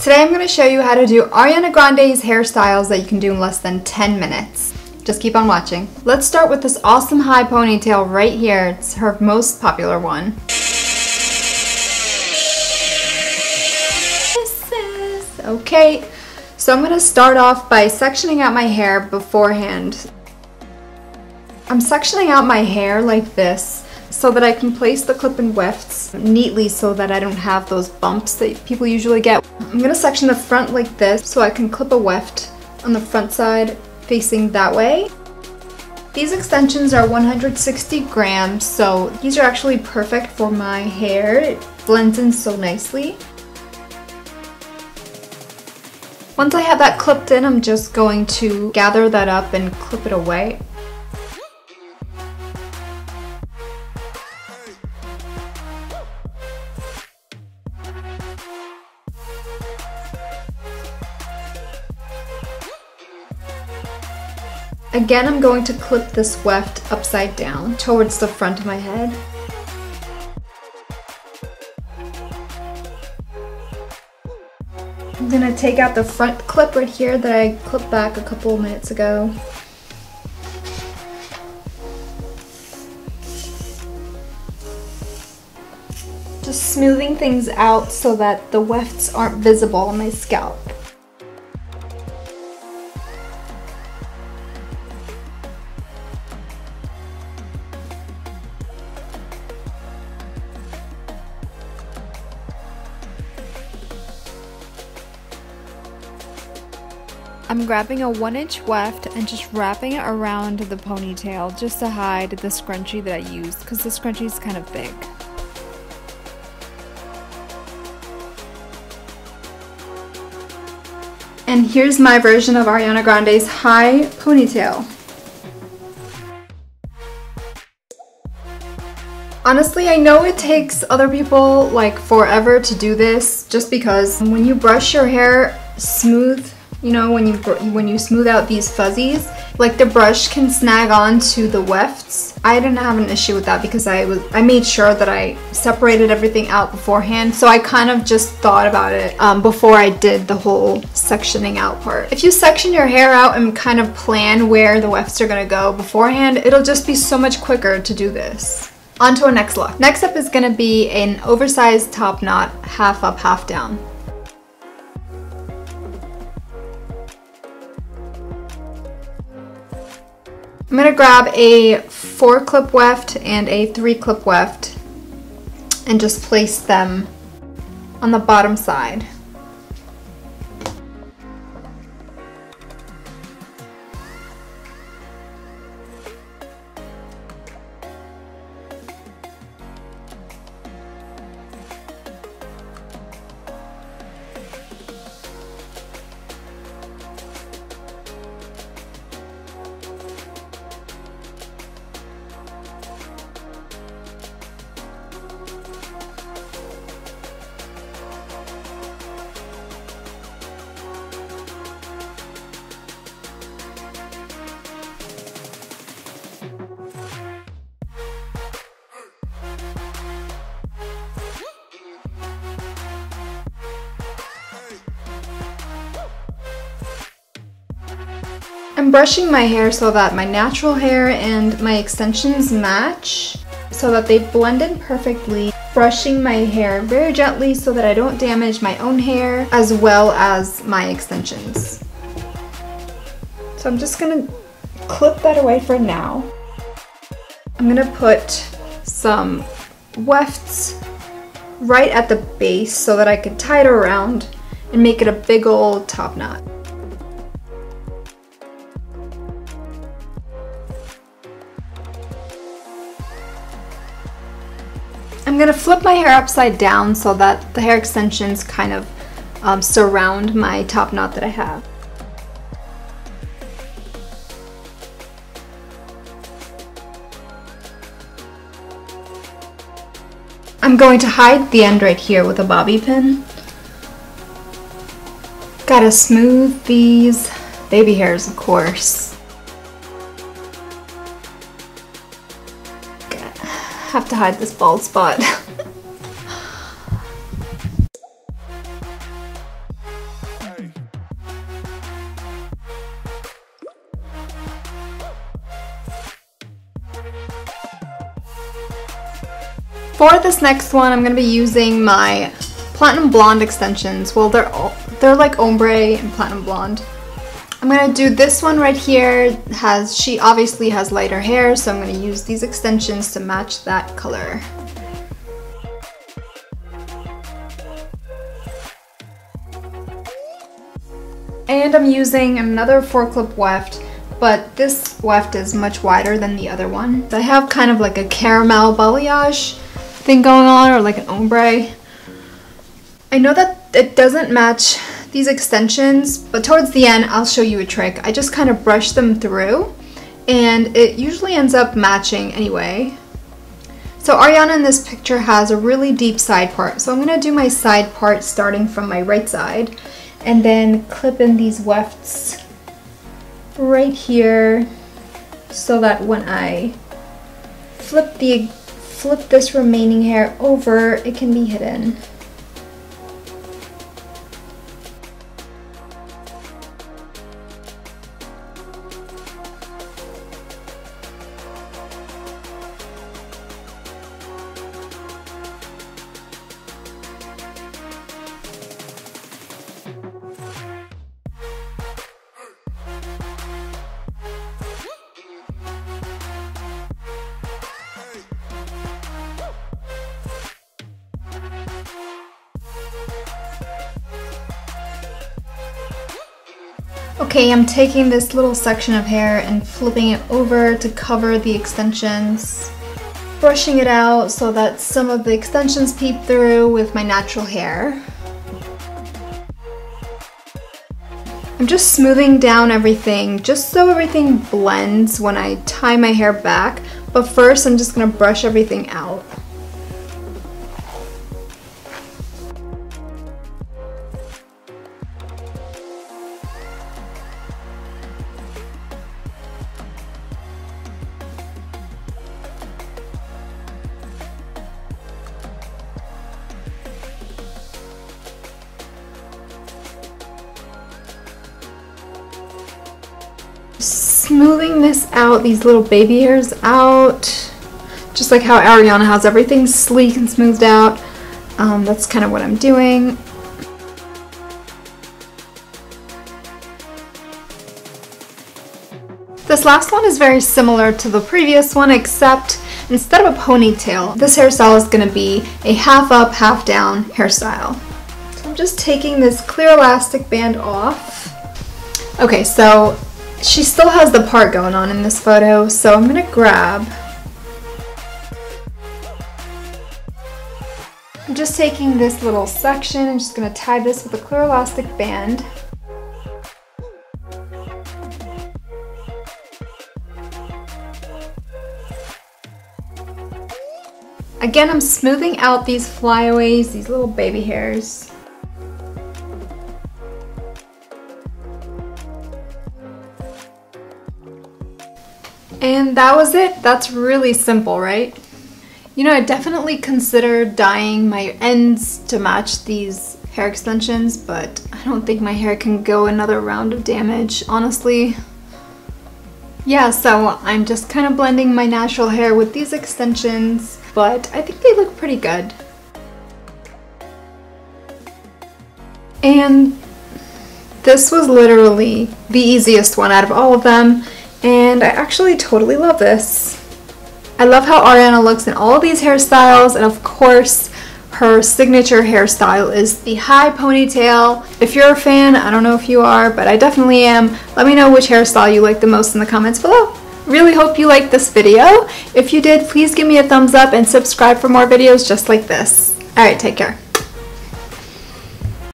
Today I'm going to show you how to do Ariana Grande's hairstyles that you can do in less than 10 minutes. Just keep on watching. Let's start with this awesome high ponytail right here. It's her most popular one. Okay, so I'm going to start off by sectioning out my hair beforehand. I'm sectioning out my hair like this so that I can place the clip and wefts neatly so that I don't have those bumps that people usually get. I'm going to section the front like this so I can clip a weft on the front side facing that way. These extensions are 160 grams, so these are actually perfect for my hair. It blends in so nicely. Once I have that clipped in, I'm just going to gather that up and clip it away. Again, I'm going to clip this weft upside down towards the front of my head. I'm going to take out the front clip right here that I clipped back a couple minutes ago. Just smoothing things out so that the wefts aren't visible on my scalp. I'm grabbing a 1-inch weft and just wrapping it around the ponytail just to hide the scrunchie that I used because the scrunchie is kind of big. And here's my version of Ariana Grande's high ponytail. Honestly, I know it takes other people like forever to do this just because when you brush your hair smooth, you know, when you smooth out these fuzzies, like the brush can snag on to the wefts. I didn't have an issue with that because I made sure that I separated everything out beforehand, so I kind of just thought about it before I did the whole sectioning out part. If you section your hair out and kind of plan where the wefts are gonna go beforehand, it'll just be so much quicker to do this. On to our next look. Next up is gonna be an oversized top knot, half up, half down. I'm going to grab a 4-clip weft and a 3-clip weft and just place them on the bottom side. I'm brushing my hair so that my natural hair and my extensions match so that they blend in perfectly. Brushing my hair very gently so that I don't damage my own hair as well as my extensions. So I'm just gonna clip that away for now. I'm gonna put some wefts right at the base so that I can tie it around and make it a big old top knot. I'm going to flip my hair upside down so that the hair extensions kind of surround my top knot that I have. I'm going to hide the end right here with a bobby pin. Gotta smooth these baby hairs, of course. Have to hide this bald spot. For this next one, I'm going to be using my Platinum Blonde extensions. Well, they're like ombre and platinum blonde. I'm going to do this one right here. She obviously has lighter hair, so I'm going to use these extensions to match that color. And I'm using another 4-clip weft, but this weft is much wider than the other one. I have kind of like a caramel balayage thing going on, or like an ombre. I know that it doesn't match these extensions, but towards the end I'll show you a trick. I just kind of brush them through and it usually ends up matching anyway. So Ariana in this picture has a really deep side part, so I'm going to do my side part starting from my right side and then clip in these wefts right here so that when I flip this remaining hair over, it can be hidden. Okay, I'm taking this little section of hair and flipping it over to cover the extensions, brushing it out so that some of the extensions peep through with my natural hair. I'm just smoothing down everything just so everything blends when I tie my hair back, but first I'm just going to brush everything out. Smoothing this out, these little baby hairs out, just like how Ariana has everything sleek and smoothed out. That's kind of what I'm doing. This last one is very similar to the previous one, except instead of a ponytail, this hairstyle is going to be a half up, half down hairstyle. So I'm just taking this clear elastic band off. Okay, so she still has the part going on in this photo, so I'm going to grab. I'm just taking this little section and just going to tie this with a clear elastic band. Again, I'm smoothing out these flyaways, these little baby hairs. And that was it. That's really simple, right? You know, I definitely considered dyeing my ends to match these hair extensions, but I don't think my hair can go another round of damage, honestly. Yeah, so I'm just kind of blending my natural hair with these extensions, but I think they look pretty good. And this was literally the easiest one out of all of them. And I actually totally love this. I love how Ariana looks in all of these hairstyles, and of course her signature hairstyle is the high ponytail. If you're a fan, I don't know if you are, but I definitely am. Let me know which hairstyle you like the most in the comments below. Really hope you liked this video. If you did, please give me a thumbs up and subscribe for more videos just like this. Alright, take care.